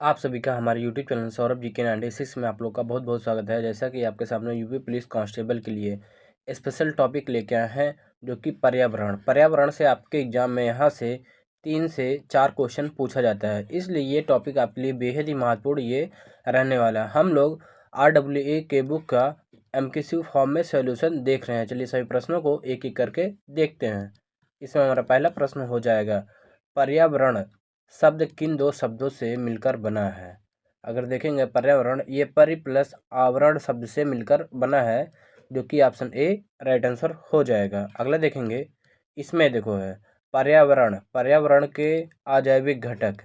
आप सभी का हमारे यूट्यूब चैनल सौरभ जी के 96 में आप लोग का बहुत बहुत स्वागत है। जैसा कि आपके सामने यूपी पुलिस कांस्टेबल के लिए स्पेशल टॉपिक लेके आए हैं, जो कि पर्यावरण से आपके एग्जाम में यहाँ से 3 से 4 क्वेश्चन पूछा जाता है। इसलिए ये टॉपिक आपके लिए बेहद ही महत्वपूर्ण ये रहने वाला है। हम लोग RWA के बुक का MCQ फॉर्म में सोल्यूशन देख रहे हैं। चलिए सभी प्रश्नों को एक एक करके देखते हैं। इसमें हमारा पहला प्रश्न हो जाएगा, पर्यावरण शब्द किन दो शब्दों से मिलकर बना है? अगर देखेंगे पर्यावरण ये परि प्लस आवरण शब्द से मिलकर बना है, जो कि ऑप्शन ए राइट आंसर हो जाएगा। अगला देखेंगे, इसमें देखो है पर्यावरण के अजैविक घटक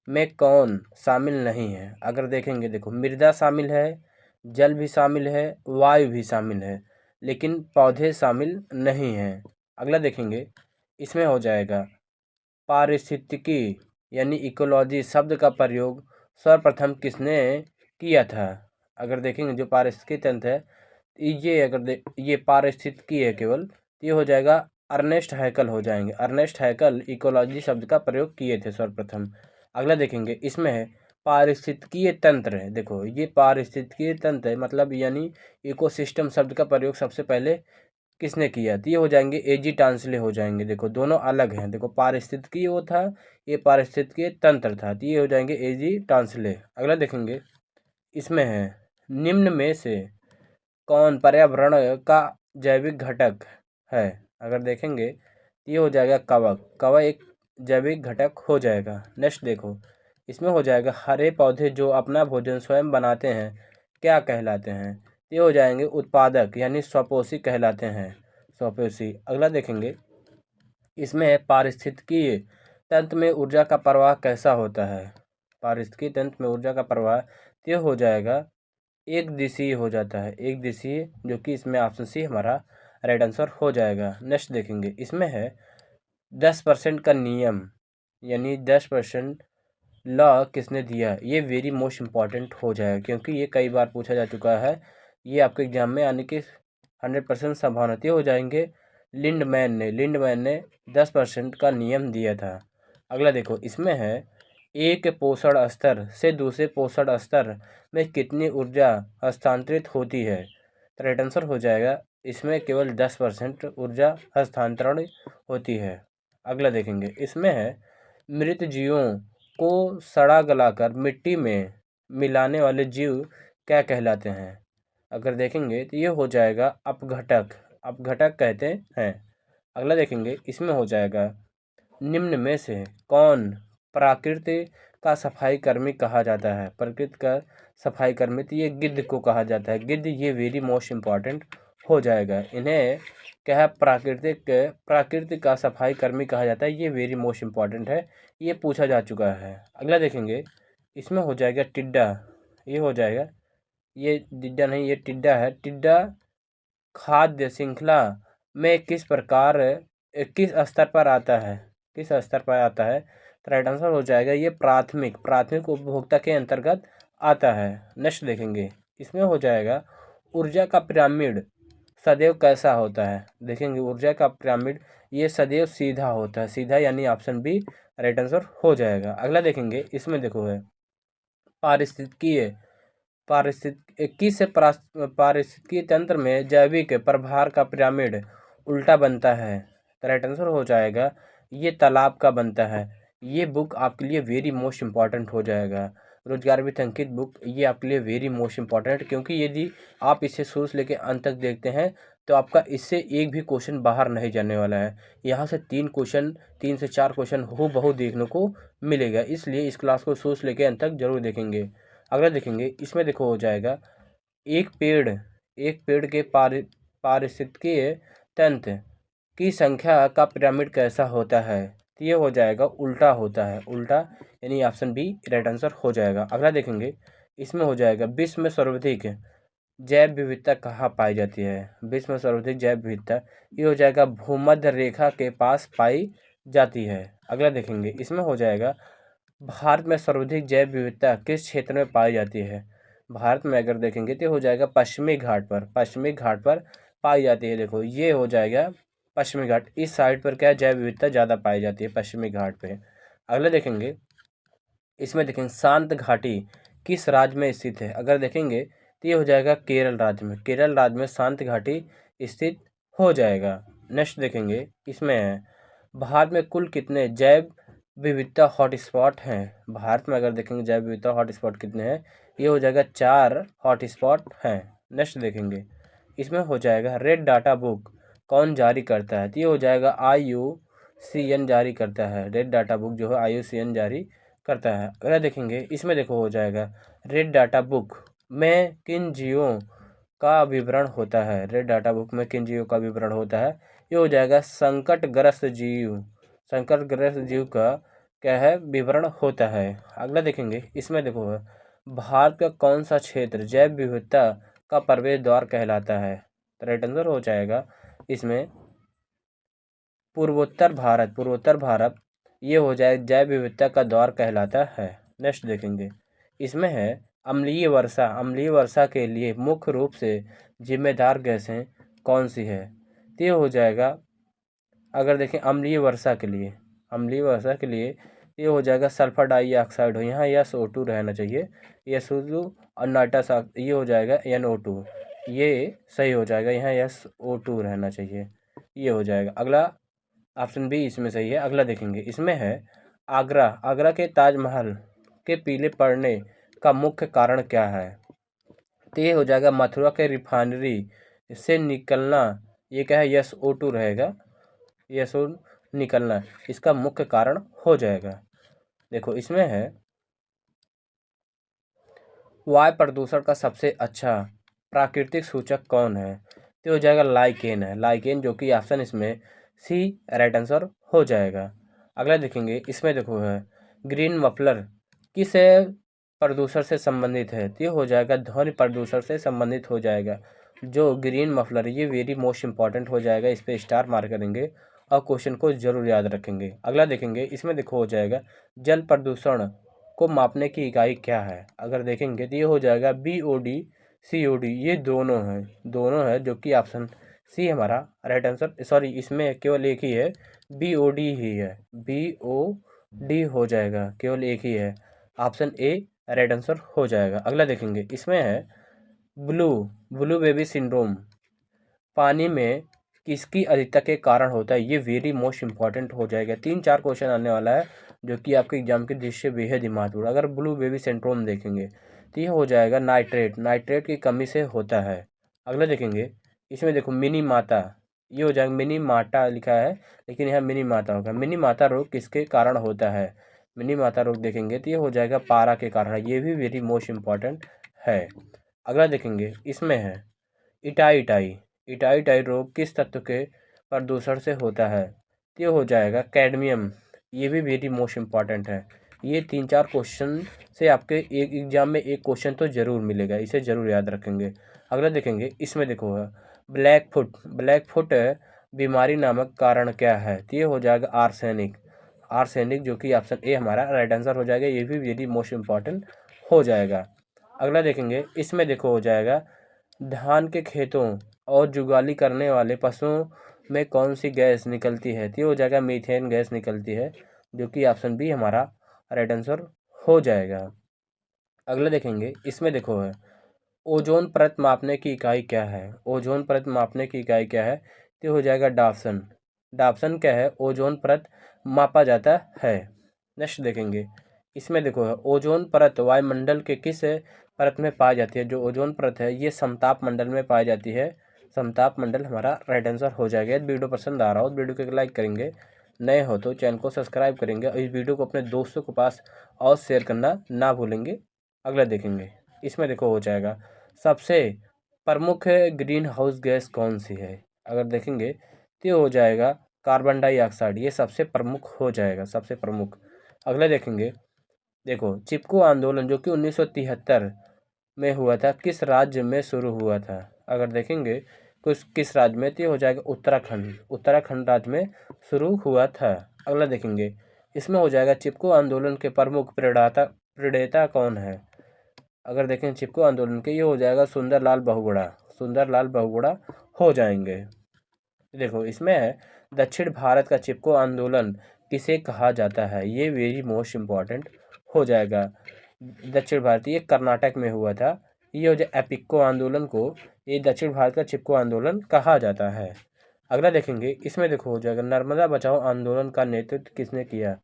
में कौन शामिल नहीं है? अगर देखेंगे देखो, मृदा शामिल है, जल भी शामिल है, वायु भी शामिल है, लेकिन पौधे शामिल नहीं हैं। अगला देखेंगे, इसमें हो जाएगा पारिस्थितिकी यानी इकोलॉजी शब्द का प्रयोग सर्वप्रथम किसने किया था? अगर देखेंगे जो पारिस्थितिकी तंत्र है, ये पारिस्थितिकी है केवल, तो ये हो जाएगा अर्नेस्ट हैकल हो जाएंगे। अर्नेस्ट हैकल इकोलॉजी शब्द का प्रयोग किए थे सर्वप्रथम। अगला देखेंगे, इसमें है पारिस्थितिकीय तंत्र है। देखो ये पारिस्थितिकीय तंत्र है, मतलब यानी इकोसिस्टम शब्द का प्रयोग सबसे पहले किसने किया? तो ये हो जाएंगे एजी टांसले हो जाएंगे। देखो दोनों अलग हैं। देखो पारिस्थितिकी वो था, ये पारिस्थितिकीय तंत्र था, तो ये हो जाएंगे एजी टांसले। अगला देखेंगे, इसमें है निम्न में से कौन पर्यावरण का जैविक घटक है? अगर देखेंगे तो ये हो जाएगा कवक। कवक एक जैविक घटक हो जाएगा। नेक्स्ट देखो, इसमें हो जाएगा हरे पौधे जो अपना भोजन स्वयं बनाते हैं क्या कहलाते हैं? ये हो जाएंगे उत्पादक यानी स्वपोषी कहलाते हैं, स्वपोषी। अगला देखेंगे, इसमें है पारिस्थितिकीय तंत्र में ऊर्जा का प्रवाह कैसा होता है? पारिस्थितिकीय तंत्र में ऊर्जा का प्रवाह ये हो जाएगा एक दिशीय हो जाता है, एक दिशीय, जो कि इसमें ऑप्शन सी हमारा राइट आंसर हो जाएगा। नेक्स्ट देखेंगे, इसमें है 10% का नियम यानी 10% लॉ किसने दिया? ये वेरी मोस्ट इम्पॉर्टेंट हो जाएगा, क्योंकि ये कई बार पूछा जा चुका है। ये आपके एग्जाम में आने की 100% संभावना हो जाएंगे। लिंडमैन ने 10% का नियम दिया था। अगला देखो, इसमें है एक पोषण स्तर से दूसरे पोषण स्तर में कितनी ऊर्जा हस्तांतरित होती है? तो राइट आंसर हो जाएगा, इसमें केवल 10% ऊर्जा हस्तांतरण होती है। अगला देखेंगे, इसमें है मृत जीवों को सड़ा गलाकर मिट्टी में मिलाने वाले जीव क्या कहलाते हैं? अगर देखेंगे तो ये हो जाएगा अपघटक कहते हैं। अगला देखेंगे, इसमें हो जाएगा निम्न में से कौन प्रकृति का सफाई कर्मी कहा जाता है? प्रकृति का सफाई कर्मी, तो ये गिद्ध को कहा जाता है। गिद्ध ये वेरी मोस्ट इम्पॉर्टेंट हो जाएगा। इन्हें क्या है, प्रकृति का सफाई कर्मी कहा जाता है। ये वेरी मोस्ट इम्पॉर्टेंट है, ये पूछा जा चुका है। अगला देखेंगे, इसमें हो जाएगा टिड्डा। ये हो जाएगा, ये टिड्डा नहीं, ये टिड्डा है। टिड्डा खाद्य श्रृंखला में किस स्तर पर आता है? किस स्तर पर आता है? तो राइट आंसर हो जाएगा ये प्राथमिक उपभोक्ता के अंतर्गत आता है। नेक्स्ट देखेंगे, इसमें हो जाएगा ऊर्जा का पिरामिड सदैव कैसा होता है? देखेंगे ऊर्जा का पिरामिड ये सदैव सीधा होता है, सीधा, यानी ऑप्शन बी राइट आंसर हो जाएगा। अगला देखेंगे, इसमें देखो है पारिस्थितिकीय पारिस्थितिकीय तंत्र में जैविक प्रभार का पिरामिड उल्टा बनता है। तो राइट आंसर हो जाएगा ये तालाब का बनता है। ये बुक आपके लिए वेरी मोस्ट इम्पॉर्टेंट हो जाएगा। रोजगार विथ अंकित बुक ये आपके लिए वेरी मोस्ट इम्पॉर्टेंट, क्योंकि यदि आप इसे शुरू से लेकर अंत तक देखते हैं तो आपका इससे एक भी क्वेश्चन बाहर नहीं जाने वाला है। यहाँ से 3 से 4 क्वेश्चन हूबहू देखने को मिलेगा, इसलिए इस क्लास को शुरू से लेकर अंत तक जरूर देखेंगे। अगला देखेंगे, इसमें देखो हो जाएगा एक पेड़ के पारिस्थितिकीय तंत्र की संख्या का पिरामिड कैसा होता है? तो ये हो जाएगा उल्टा होता है, उल्टा, यानी ऑप्शन बी राइट आंसर हो जाएगा। अगला देखेंगे, इसमें हो जाएगा विश्व में सर्वाधिक जैव विविधता कहाँ पाई जाती है? विश्व में सर्वाधिक जैव विविधता ये हो जाएगा भूमध्य रेखा के पास पाई जाती है। अगला देखेंगे, इसमें हो जाएगा भारत में सर्वाधिक जैव विविधता किस क्षेत्र में पाई जाती है? भारत में अगर देखेंगे तो हो जाएगा पश्चिमी घाट पर पाई जाती है। देखो ये हो जाएगा पश्चिमी घाट, इस साइड पर क्या जैव विविधता ज़्यादा पाई जाती है? पश्चिमी घाट पे। अगला देखेंगे, इसमें देखेंगे शांत घाटी किस राज्य में स्थित है। अगर देखेंगे तो ये हो जाएगा केरल राज्य में। केरल राज्य में शांत घाटी स्थित हो जाएगा। नेक्स्ट देखेंगे, इसमें है भारत में कुल कितने जैव विविधता हॉटस्पॉट हैं। भारत में अगर देखेंगे जैव विविधता हॉटस्पॉट कितने हैं, ये हो जाएगा 4 हॉटस्पॉट हैं। नेक्स्ट देखेंगे, इसमें हो जाएगा रेड डाटा बुक कौन जारी करता है, तो ये हो जाएगा IUCN जारी करता है। रेड डाटा बुक जो है IUCN जारी करता है। अगर देखेंगे इसमें देखो हो जाएगा रेड डाटा बुक में किन जीवों का विवरण होता है। रेड डाटा बुक में किन जीवों का विवरण होता है, ये हो जाएगा संकटग्रस्त जीव। संकटग्रस्त जीव का क्या है विवरण होता है। अगला देखेंगे, इसमें देखो भारत का कौन सा क्षेत्र जैव विविधता का प्रवेश द्वार कहलाता है। तो राइट आंसर हो जाएगा इसमें पूर्वोत्तर भारत। पूर्वोत्तर भारत ये हो जाए जैव विविधता का द्वार कहलाता है। नेक्स्ट देखेंगे, इसमें है अम्लीय वर्षा। अम्लीय वर्षा के लिए मुख्य रूप से जिम्मेदार गैसें कौन सी है, तो ये हो जाएगा अगर देखें अम्लीय वर्षा के लिए, अम्लीय वर्षा के लिए ये हो जाएगा सल्फर डाइऑक्साइड हो, यहाँ SO2 रहना चाहिए। SO2 और नाइट्रस ये हो जाएगा NO2, ये सही हो जाएगा, यहाँ SO2 रहना चाहिए, ये हो जाएगा। अगला ऑप्शन बी इसमें सही है। अगला देखेंगे, इसमें है आगरा। आगरा के ताजमहल के पीले पड़ने का मुख्य कारण क्या है, तो ये हो जाएगा मथुरा के रिफाइनरी से निकलना, ये क्या है SO2 रहेगा, SO निकलना इसका मुख्य कारण हो जाएगा। देखो इसमें है वायु प्रदूषण का सबसे अच्छा प्राकृतिक सूचक कौन है, तो हो जाएगा लाइकेन है। लाइकेन जो कि ऑप्शन इसमें सी राइट आंसर हो जाएगा। अगला देखेंगे, इसमें देखो है ग्रीन मफलर किस प्रदूषण से संबंधित है, तो ये हो जाएगा ध्वनि प्रदूषण से संबंधित हो जाएगा। जो ग्रीन मफलर ये वेरी मोस्ट इंपॉर्टेंट हो जाएगा, इस पर स्टार मार्क करेंगे और क्वेश्चन को जरूर याद रखेंगे। अगला देखेंगे, इसमें देखो हो जाएगा जल प्रदूषण को मापने की इकाई क्या है। अगर देखेंगे तो ये हो जाएगा BOD COD, ये दोनों है जो कि ऑप्शन सी हमारा राइट आंसर। सॉरी इसमें केवल एक ही है, BOD ही है, BOD हो जाएगा, केवल एक ही है, ऑप्शन ए राइट आंसर हो जाएगा। अगला देखेंगे, इसमें है ब्लू बेबी सिंड्रोम पानी में किसकी अधिकता के कारण होता है, ये वेरी मोस्ट इंपॉर्टेंट हो जाएगा। 3-4 क्वेश्चन आने वाला है जो कि आपके एग्जाम के दृष्टि से बेहद ही महत्वपूर्ण। अगर ब्लू बेबी सिंड्रोम देखेंगे तो ये हो जाएगा नाइट्रेट की कमी से होता है। अगला देखेंगे, इसमें देखो मिनी माता, ये हो जाएगा मिनी माता लिखा है लेकिन यहाँ मिनी माता होगा। मिनी माता रोग किसके कारण होता है, मिनी माता रोग देखेंगे तो ये हो जाएगा पारा के कारण, ये भी वेरी मोस्ट इंपॉर्टेंट है। अगला देखेंगे, इसमें है इटाई रोग किस तत्व के प्रदूषण से होता है, तो ये हो जाएगा कैडमियम, ये भी वेरी मोस्ट इंपॉर्टेंट है। ये 3-4 क्वेश्चन से आपके एक एग्जाम में एक क्वेश्चन तो जरूर मिलेगा, इसे जरूर याद रखेंगे। अगला देखेंगे, इसमें देखो ब्लैक फुट बीमारी नामक कारण क्या है, तो ये हो जाएगा आर्सेनिक जो कि ऑप्शन ए हमारा राइट आंसर हो जाएगा, ये भी वेरी मोस्ट इंपॉर्टेंट हो जाएगा। अगला देखेंगे, इसमें देखो हो जाएगा धान के खेतों और जुगाली करने वाले पशुओं में कौन सी गैस निकलती है, तो ये हो जाएगा मीथेन गैस निकलती है, जो कि ऑप्शन बी हमारा राइट आंसर हो जाएगा। अगला देखेंगे, इसमें देखो है ओजोन परत मापने की इकाई क्या है, ओजोन परत मापने की इकाई क्या है, तो हो जाएगा डाप्सन क्या है, ओजोन परत मापा जाता है। नेक्स्ट देखेंगे, इसमें देखो है ओजोन परत वायुमंडल के किस परत में पाई जाती है, जो ओजोन परत है ये समताप मंडल में पाई जाती है, समताप मंडल हमारा राइट आंसर हो जाएगा। यदि वीडियो पसंद आ रहा हो तो वीडियो को लाइक करेंगे, नए हो तो चैनल को सब्सक्राइब करेंगे और इस वीडियो को अपने दोस्तों के पास और शेयर करना ना भूलेंगे। अगला देखेंगे, इसमें देखो हो जाएगा सबसे प्रमुख ग्रीन हाउस गैस कौन सी है, अगर देखेंगे तो हो जाएगा कार्बन डाइऑक्साइड, ये सबसे प्रमुख हो जाएगा, सबसे प्रमुख। अगला देखेंगे, देखो चिपको आंदोलन जो कि 1973 में हुआ था किस राज्य में शुरू हुआ था, अगर देखेंगे किस राज्य में, तो हो जाएगा उत्तराखंड राज्य में शुरू हुआ था। अगला देखेंगे, इसमें हो जाएगा चिपको आंदोलन के प्रमुख प्रणेता कौन है, अगर देखें चिपको आंदोलन के, ये हो जाएगा सुंदरलाल बहुगुणा हो जाएंगे। देखो इसमें है दक्षिण भारत का चिपको आंदोलन किसे कहा जाता है, ये वेरी मोस्ट इम्पॉर्टेंट हो जाएगा। दक्षिण भारत ये कर्नाटक में हुआ था। ये हो जाए एपिको आंदोलन को, ये दक्षिण भारत का चिपको आंदोलन कहा जाता है। अगला देखेंगे, इसमें देखो हो जाएगा नर्मदा बचाओ आंदोलन का नेतृत्व किसने किया।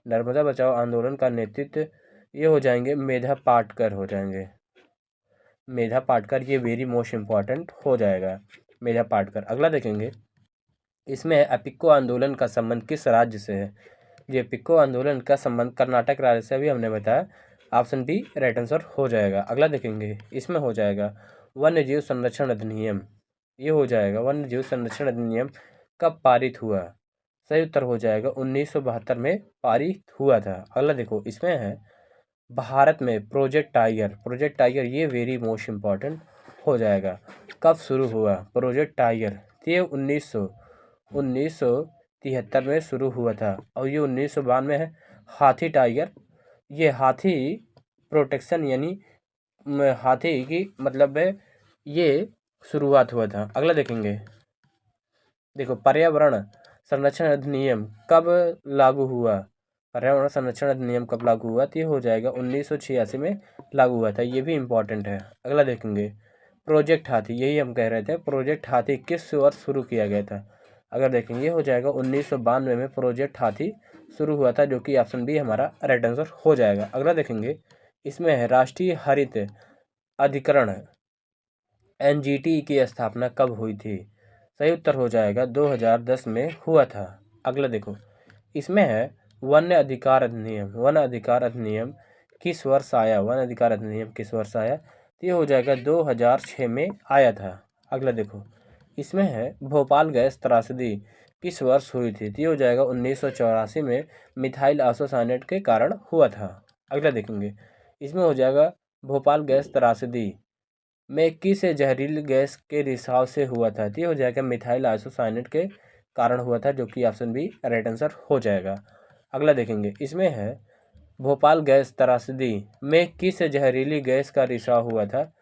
नर्मदा बचाओ आंदोलन का नेतृत्व ये हो जाएंगे मेधा पाटकर हो जाएंगे। मेधा पाटकर ये वेरी मोस्ट इम्पॉर्टेंट हो जाएगा, मेधा पाटकर। अगला देखेंगे, इसमें एपिको आंदोलन का संबंध किस राज्य से है। ये एपिको आंदोलन का संबंध कर्नाटक राज्य से भी हमने बताया, ऑप्शन बी राइट आंसर हो जाएगा। अगला देखेंगे, इसमें हो जाएगा वन्य जीव संरक्षण अधिनियम, ये हो जाएगा वन्य जीव संरक्षण अधिनियम कब पारित हुआ। सही उत्तर हो जाएगा 1972 में पारित हुआ था। अगला देखो, इसमें है भारत में प्रोजेक्ट टाइगर, प्रोजेक्ट टाइगर ये वेरी मोस्ट इम्पॉर्टेंट हो जाएगा। कब शुरू हुआ प्रोजेक्ट टाइगर, ये 1973 में शुरू हुआ था और ये 1992 में है। हाथी टाइगर, ये हाथी प्रोटेक्शन यानी हाथी की मतलब है ये शुरुआत हुआ था। अगला देखेंगे, देखो पर्यावरण संरक्षण अधिनियम कब लागू हुआ। पर्यावरण संरक्षण अधिनियम कब लागू हुआ, तो ये हो जाएगा 1986 में लागू हुआ था, ये भी इम्पॉर्टेंट है। अगला देखेंगे, प्रोजेक्ट हाथी, यही हम कह रहे थे, प्रोजेक्ट हाथी किस वर्ष शुरू किया गया था। अगर देखेंगे हो जाएगा 1992 में प्रोजेक्ट हाथी शुरू हुआ था, जो कि ऑप्शन बी हमारा राइट आंसर हो जाएगा। अगला देखेंगे, इसमें है राष्ट्रीय हरित अधिकरण एनजीटी की स्थापना कब हुई थी। सही उत्तर हो जाएगा 2010 में हुआ था। अगला देखो, इसमें है वन्य अधिकार अधिनियम, वन अधिकार अधिनियम किस वर्ष आया, वन अधिकार अधिनियम किस वर्ष आया, तो ये हो जाएगा 2006 में आया था। अगला देखो, इसमें है भोपाल गैस त्रासदी किस वर्ष हुई थी, तो ये हो जाएगा 1984 में मिथाइल आइसोसाइनेट के कारण हुआ था। अगला देखेंगे, इसमें हो जाएगा भोपाल गैस त्रासदी में किस जहरीली गैस के रिसाव से हुआ था, तो ये हो जाएगा मिथाइल आइसोसाइनेट के कारण हुआ था, जो कि ऑप्शन बी राइट आंसर हो जाएगा। अगला देखेंगे, इसमें है भोपाल गैस त्रासदी में किस जहरीली गैस का रिसाव हुआ था,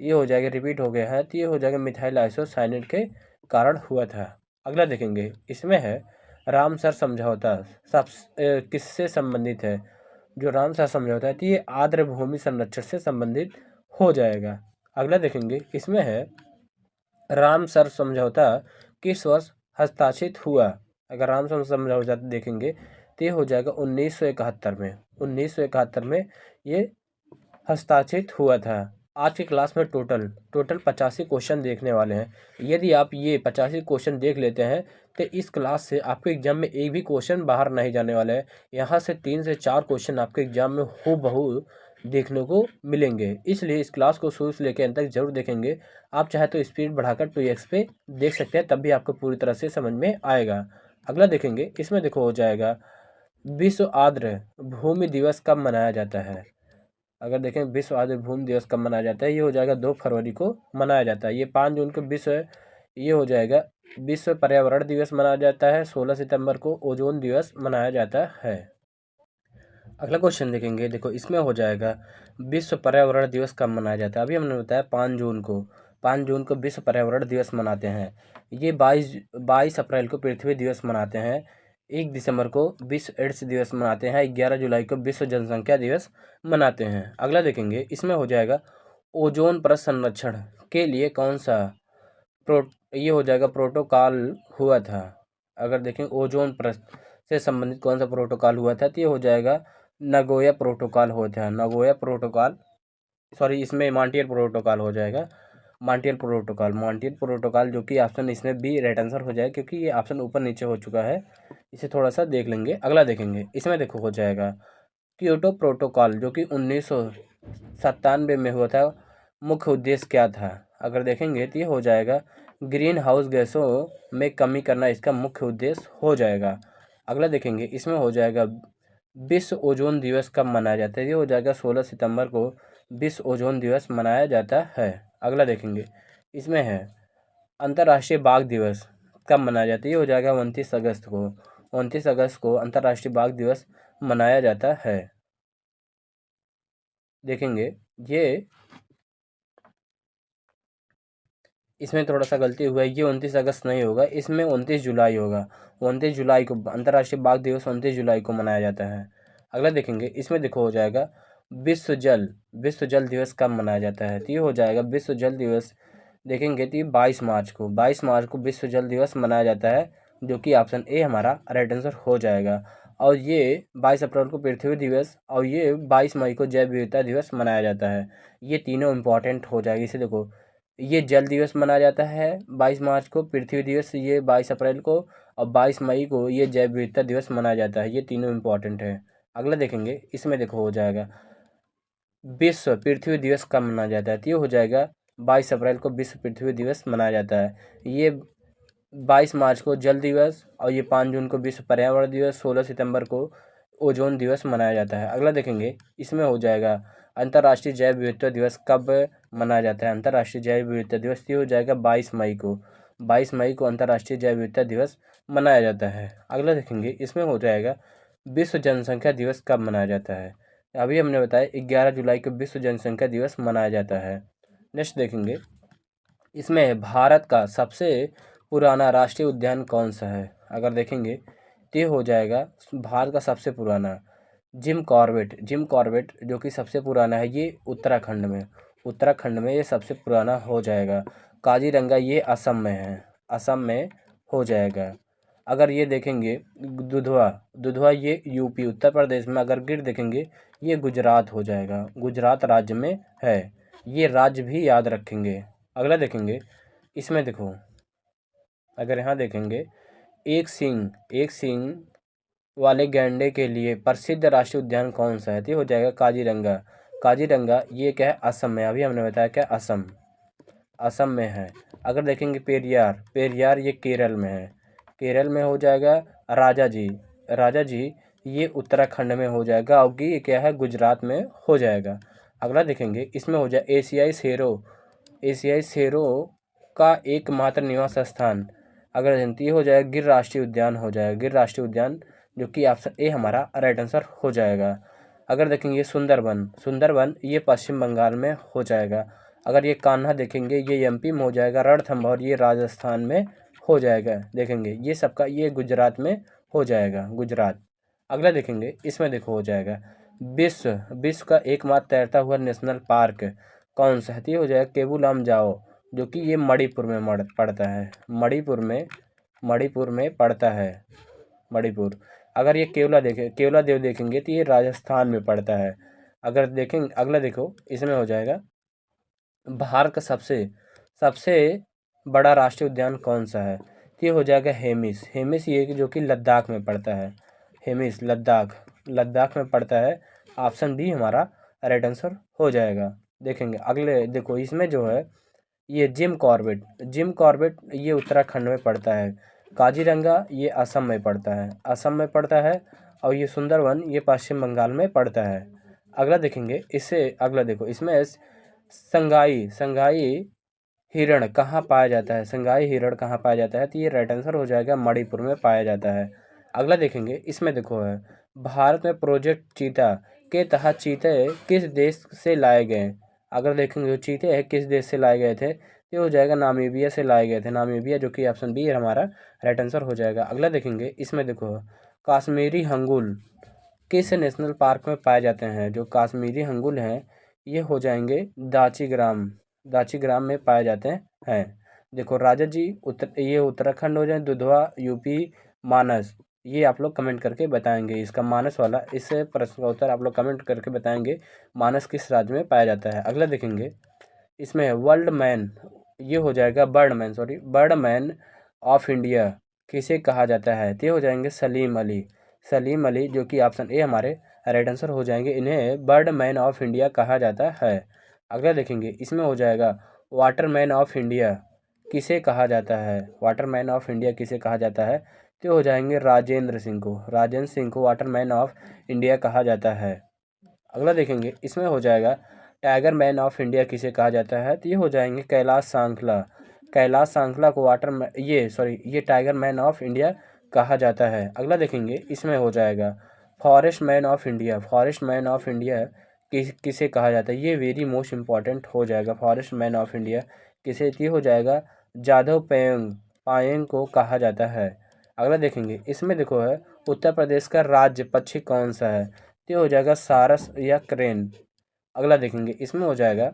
ये हो जाएगा रिपीट हो गया है, तो ये हो जाएगा मिथाइल आइसोसाइनेट के कारण हुआ था। अगला देखेंगे, इसमें है रामसर समझौता सब किससे संबंधित है। जो रामसर समझौता है तो ये आर्द्र भूमि संरक्षण से संबंधित हो जाएगा। अगला देखेंगे, इसमें है रामसर समझौता किस वर्ष हस्ताक्षरित हुआ। अगर रामसर समझौता देखेंगे तो ये हो जाएगा 1971 में, 1971 में ये हस्ताक्षरित हुआ था। आज की क्लास में टोटल 85 क्वेश्चन देखने वाले हैं। यदि आप ये 85 क्वेश्चन देख लेते हैं तो इस क्लास से आपके एग्जाम में एक भी क्वेश्चन बाहर नहीं जाने वाला है। यहाँ से 3 से 4 क्वेश्चन आपके एग्जाम में हूबहू देखने को मिलेंगे, इसलिए इस क्लास को शुरू से लेकर अंत तक जरूर देखेंगे। आप चाहे तो स्पीड बढ़ाकर 2x पे देख सकते हैं, तब भी आपको पूरी तरह से समझ में आएगा। अगला देखेंगे, इसमें देखो हो जाएगा विश्व आर्द्र भूमि दिवस कब मनाया जाता है। अगर देखें विश्व आर्द्र भूमि दिवस कब मनाया जाता है, ये हो जाएगा 2 फरवरी को मनाया जाता है। ये 5 जून को ये हो जाएगा विश्व पर्यावरण दिवस मनाया जाता है। 16 सितंबर को ओजोन दिवस मनाया जाता है। अगला क्वेश्चन देखेंगे, देखो इसमें हो जाएगा विश्व पर्यावरण दिवस कब मनाया जाता है। अभी हमने बताया 5 जून को, 5 जून को विश्व पर्यावरण दिवस मनाते हैं। ये 22 अप्रैल को पृथ्वी दिवस मनाते हैं। 1 दिसंबर को विश्व एड्स दिवस मनाते हैं। 11 जुलाई को विश्व जनसंख्या दिवस मनाते हैं। अगला देखेंगे, इसमें हो जाएगा ओजोन परत संरक्षण के लिए कौन सा ये हो जाएगा प्रोटोकॉल हुआ था। अगर देखें ओजोन परत से संबंधित कौन सा प्रोटोकॉल हुआ था, तो ये हो जाएगा नगोया प्रोटोकॉल होता है। नगोया प्रोटोकॉल, सॉरी इसमें मॉन्ट्रियल प्रोटोकॉल हो जाएगा। मॉन्ट्रियल प्रोटोकॉल जो कि ऑप्शन इसमें बी राइट आंसर हो जाएगा, क्योंकि ये ऑप्शन ऊपर नीचे हो चुका है, इसे थोड़ा सा देख लेंगे। अगला देखेंगे, इसमें देखो हो जाएगा क्योटो प्रोटोकॉल जो कि 1997 में हुआ था, मुख्य उद्देश्य क्या था। अगर देखेंगे तो ये हो जाएगा ग्रीन हाउस गैसों में कमी करना इसका मुख्य उद्देश्य हो जाएगा। अगला देखेंगे, इसमें हो जाएगा विश्व ओजोन दिवस कब मनाया जाता है। ये हो जाएगा 16 सितंबर को विश्व ओजोन दिवस मनाया जाता है। अगला देखेंगे, इसमें है अंतर्राष्ट्रीय बाघ दिवस कब मनाया जाता है। ये हो जाएगा 29 अगस्त को, 29 अगस्त को अंतर्राष्ट्रीय बाघ दिवस मनाया जाता है। देखेंगे ये इसमें थोड़ा सा गलती हुआ है, ये 29 अगस्त नहीं होगा, इसमें 29 जुलाई होगा। 29 जुलाई को अंतर्राष्ट्रीय बाघ दिवस 29 जुलाई को मनाया जाता है। अगला देखेंगे, इसमें देखो हो जाएगा विश्व जल दिवस कब मनाया जाता है। तो ये हो जाएगा विश्व जल दिवस, देखेंगे तो ये 22 मार्च को विश्व जल दिवस मनाया जाता है, जो कि ऑप्शन ए हमारा राइट आंसर हो जाएगा। और ये 22 अप्रैल को पृथ्वी दिवस और ये 22 मई को जैव विविधता दिवस मनाया जाता है। ये तीनों इम्पॉर्टेंट हो जाएगी। इसे देखो, ये जल दिवस मनाया जाता है 22 मार्च को, पृथ्वी दिवस ये 22 अप्रैल को, और 22 मई को ये जैव विविधता दिवस मनाया जाता है। ये तीनों इम्पॉर्टेंट है। अगला देखेंगे, इसमें देखो हो जाएगा विश्व पृथ्वी दिवस कब मनाया जाता है। तो ये हो जाएगा 22 अप्रैल को विश्व पृथ्वी दिवस मनाया जाता है। ये 22 मार्च को जल दिवस और ये 5 जून को विश्व पर्यावरण दिवस, 16 सितंबर को ओजोन दिवस मनाया जाता है। अगला देखेंगे, इसमें हो जाएगा अंतर्राष्ट्रीय जैव विविधता दिवस कब मनाया जाता है। अंतर्राष्ट्रीय जैव विविधता दिवस ये हो जाएगा 22 मई को। 22 मई को अंतर्राष्ट्रीय जैव विविधता दिवस मनाया जाता है। अगला देखेंगे, इसमें हो जाएगा विश्व जनसंख्या दिवस कब मनाया जाता है। अभी हमने बताया 11 जुलाई को विश्व जनसंख्या दिवस मनाया जाता है। नेक्स्ट देखेंगे, इसमें भारत का सबसे पुराना राष्ट्रीय उद्यान कौन सा है। अगर देखेंगे तो ये हो जाएगा भारत का सबसे पुराना जिम कॉर्बेट जो कि सबसे पुराना है, ये उत्तराखंड में ये सबसे पुराना हो जाएगा। काजीरंगा ये असम में है, असम में हो जाएगा। अगर ये देखेंगे दुधवा ये यूपी उत्तर प्रदेश में, अगर गिर देखेंगे ये गुजरात हो जाएगा, गुजरात राज्य में है। ये राज्य भी याद रखेंगे। अगला देखेंगे, इसमें देखो अगर यहाँ देखेंगे एक सींग वाले गैंडे के लिए प्रसिद्ध राष्ट्रीय उद्यान कौन सा है। तो ये हो जाएगा काजीरंगा ये क्या है, असम में। अभी हमने बताया क्या, असम में है। अगर देखेंगे पेरियार ये केरल में है, केरल में हो जाएगा। राजा जी ये उत्तराखंड में हो जाएगा, और ये क्या है, गुजरात में हो जाएगा। अगला देखेंगे, इसमें हो जाए एशियाई शेरों का एकमात्र निवास स्थान। अगर ये हो जाएगा गिर राष्ट्रीय उद्यान हो जाएगा, गिर राष्ट्रीय उद्यान, जो कि ऑप्शन ए हमारा राइट आंसर हो जाएगा। अगर देखेंगे सुंदरवन ये पश्चिम बंगाल में हो जाएगा। अगर ये कान्हा देखेंगे ये एमपी में हो जाएगा। रणथंभौर ये राजस्थान में हो जाएगा। देखेंगे ये सबका ये गुजरात में हो जाएगा, गुजरात। अगला देखेंगे, इसमें देखो हो जाएगा विश्व का एकमात्र तैरता हुआ नेशनल पार्क कौन सा है। तो ये हो जाएगा केबू लाम जाओ, जो कि ये मणिपुर में पड़ता है, मणिपुर में पड़ता है, मणिपुर। अगर ये केवला देव देखेंगे तो ये राजस्थान में पड़ता है। अगर देखेंगे, अगला देखो, इसमें हो जाएगा भारत का सबसे बड़ा राष्ट्रीय उद्यान कौन सा है। तो ये हो जाएगा हेमिस ये जो कि लद्दाख में पड़ता है, हेमिस लद्दाख में पड़ता है। ऑप्शन बी हमारा राइट आंसर हो जाएगा। देखेंगे अगले देखो, इसमें जो है ये जिम कॉर्बेट ये उत्तराखंड में पड़ता है। काजीरंगा ये असम में पड़ता है, और ये सुंदरवन ये पश्चिम बंगाल में पड़ता है। अगला देखेंगे, अगला देखो, इसमें संगाई हिरण कहाँ पाया जाता है। तो ये राइट आंसर हो जाएगा, मणिपुर में पाया जाता है। अगला देखेंगे, इसमें देखो है भारत में प्रोजेक्ट चीता के तहत चीते किस देश से लाए गए। अगर देखेंगे जो चीते हैं किस देश से लाए गए थे, ये हो जाएगा नामीबिया से लाए गए थे, नामीबिया, जो कि ऑप्शन बी हमारा राइट आंसर हो जाएगा। अगला देखेंगे, इसमें देखो काश्मीरी हंगुल किस नेशनल पार्क में पाए जाते हैं। जो काश्मीरी हंगुल हैं ये हो जाएंगे दाची ग्राम में पाए जाते हैं। देखो राजा जी ये उत्तराखंड हो जाए, दुधवा यूपी, मानस ये आप लोग कमेंट करके बताएंगे। इसका मानस वाला इस प्रश्न का उत्तर आप लोग कमेंट करके बताएंगे, मानस किस राज्य में पाया जाता है। अगला देखेंगे, इसमें ये हो जाएगा बर्डमैन ऑफ इंडिया किसे कहा जाता है। तो ये हो जाएंगे सलीम अली, जो कि ऑप्शन ए हमारे राइट आंसर हो जाएंगे। इन्हें बर्डमैन ऑफ इंडिया कहा जाता है। अगला देखेंगे, इसमें हो जाएगा वाटरमैन ऑफ इंडिया किसे कहा जाता है। तो हो जाएंगे राजेंद्र सिंह को वाटरमैन ऑफ इंडिया कहा जाता है। अगला देखेंगे, इसमें हो जाएगा टाइगर मैन ऑफ इंडिया किसे कहा जाता है। तो ये हो जाएंगे कैलाश सांखला को ये टाइगर मैन ऑफ इंडिया कहा जाता है। अगला देखेंगे, इसमें हो जाएगा फॉरेस्ट मैन ऑफ इंडिया किसे कहा जाता है। ये वेरी मोस्ट इम्पॉर्टेंट हो जाएगा, फॉरेस्ट मैन ऑफ इंडिया किसे, ये हो जाएगा जादव पायेंग को कहा जाता है। अगला देखेंगे, इसमें देखो है उत्तर प्रदेश का राज्य पक्षी कौन सा है। तो हो जाएगा सारस या क्रेन। अगला देखेंगे, इसमें हो जाएगा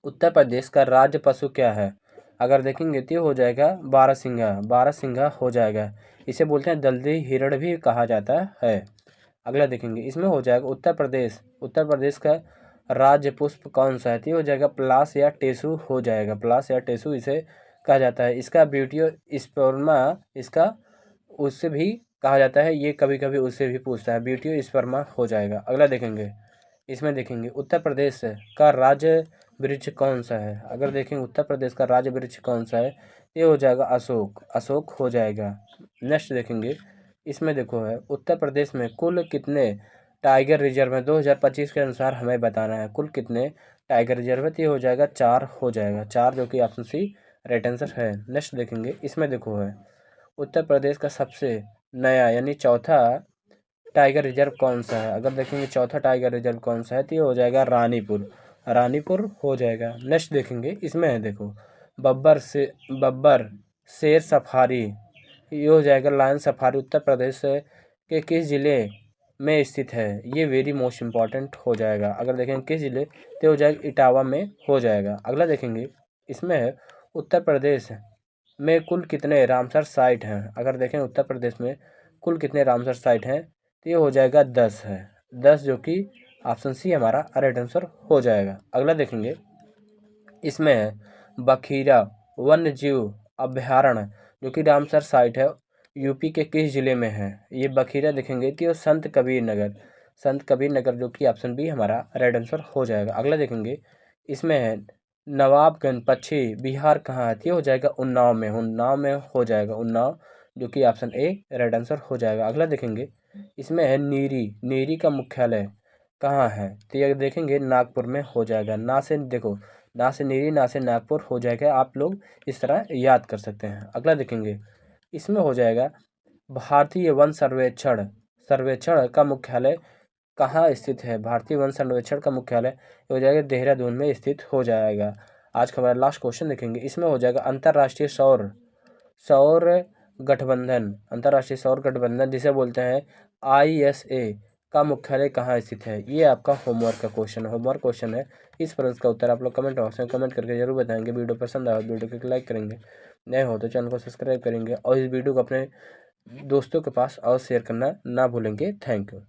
उत्तर प्रदेश का राज्य पशु क्या है। अगर देखेंगे तो हो जाएगा बारहसिंघा, बारहसिंघा हो जाएगा। इसे बोलते हैं दलदली हिरण भी कहा जाता है। अगला देखेंगे, इसमें हो जाएगा उत्तर प्रदेश का राज्य पुष्प कौन सा है। तो हो जाएगा पलाश या टेसू हो जाएगा, पलाश या टेसू इसे कहा जाता है। इसका ब्यूटियो स्पर्मा, इसका उससे भी कहा जाता है, ये कभी कभी उससे भी पूछता है, ब्यूटियो स्पर्मा हो जाएगा। अगला देखेंगे, इसमें देखेंगे उत्तर प्रदेश का राज्य वृक्ष कौन सा है। अगर देखेंगे उत्तर प्रदेश का राज्य वृक्ष कौन सा है, ये हो जाएगा अशोक, अशोक हो जाएगा। नेक्स्ट देखेंगे, इसमें देखो है उत्तर प्रदेश में कुल कितने टाइगर रिजर्व है 2025 के अनुसार हमें बताना है। कुल कितने टाइगर रिजर्व है, तो ये हो जाएगा 4 हो जाएगा, 4 जो कि ऑप्शन सी राइट आंसर है। नेक्स्ट देखेंगे, इसमें देखो है उत्तर प्रदेश का सबसे नया यानी चौथा टाइगर रिजर्व कौन सा है। अगर देखेंगे चौथा टाइगर रिजर्व कौन सा है, तो ये हो जाएगा रानीपुर, रानीपुर हो जाएगा। नेक्स्ट देखेंगे, इसमें है देखो बब्बर शेर सफारी, ये हो जाएगा लायन सफारी, उत्तर प्रदेश के किस जिले में स्थित है। ये वेरी मोस्ट इम्पॉर्टेंट हो जाएगा। अगर देखेंगे किस जिले, तो हो जाएगा इटावा में हो जाएगा। अगला देखेंगे, इसमें है उत्तर प्रदेश में कुल कितने रामसर साइट हैं। अगर देखें उत्तर प्रदेश में कुल कितने रामसर साइट हैं, तो ये हो जाएगा 10 है, 10 जो कि ऑप्शन सी हमारा राइट आंसर हो जाएगा। अगला देखेंगे, इसमें है बखीरा वन्य जीव अभ्यारण्य जो कि रामसर साइट है, यूपी के किस जिले में है। ये बखीरा देखेंगे तो संत कबीर नगर, संत कबीर नगर जो कि ऑप्शन बी हमारा राइट आंसर हो जाएगा। अगला देखेंगे, इसमें है नवाबगंज पक्षी बिहार कहाँ है, तो हो जाएगा उन्नाव में, उन्नाव में हो जाएगा, उन्नाव जो कि ऑप्शन ए राइट आंसर हो जाएगा। अगला देखेंगे, इसमें है नीरी, नीरी का मुख्यालय कहाँ है, तो ये देखेंगे नागपुर में हो जाएगा। ना से देखो, ना से नीरी ना से नागपुर हो जाएगा, आप लोग इस तरह याद कर सकते हैं। अगला देखेंगे, इसमें हो जाएगा भारतीय वन सर्वेक्षण, सर्वेक्षण का मुख्यालय कहाँ स्थित है। भारतीय वन सर्वेक्षण का मुख्यालय हो जाएगा देहरादून में स्थित हो जाएगा। आज का हमारा लास्ट क्वेश्चन देखेंगे, इसमें हो जाएगा अंतर्राष्ट्रीय सौर सौर गठबंधन, अंतर्राष्ट्रीय सौर गठबंधन जिसे बोलते हैं ISA का मुख्यालय कहाँ स्थित है। ये आपका होमवर्क का क्वेश्चन है, होमवर्क क्वेश्चन है। इस प्रश्न का उत्तर आप लोग कमेंट बॉक्स में कमेंट करके जरूर बताएंगे। वीडियो पसंद आए वीडियो को लाइक करेंगे, नए हो तो चैनल को सब्सक्राइब करेंगे और इस वीडियो को अपने दोस्तों के पास और शेयर करना ना भूलेंगे। Thank you.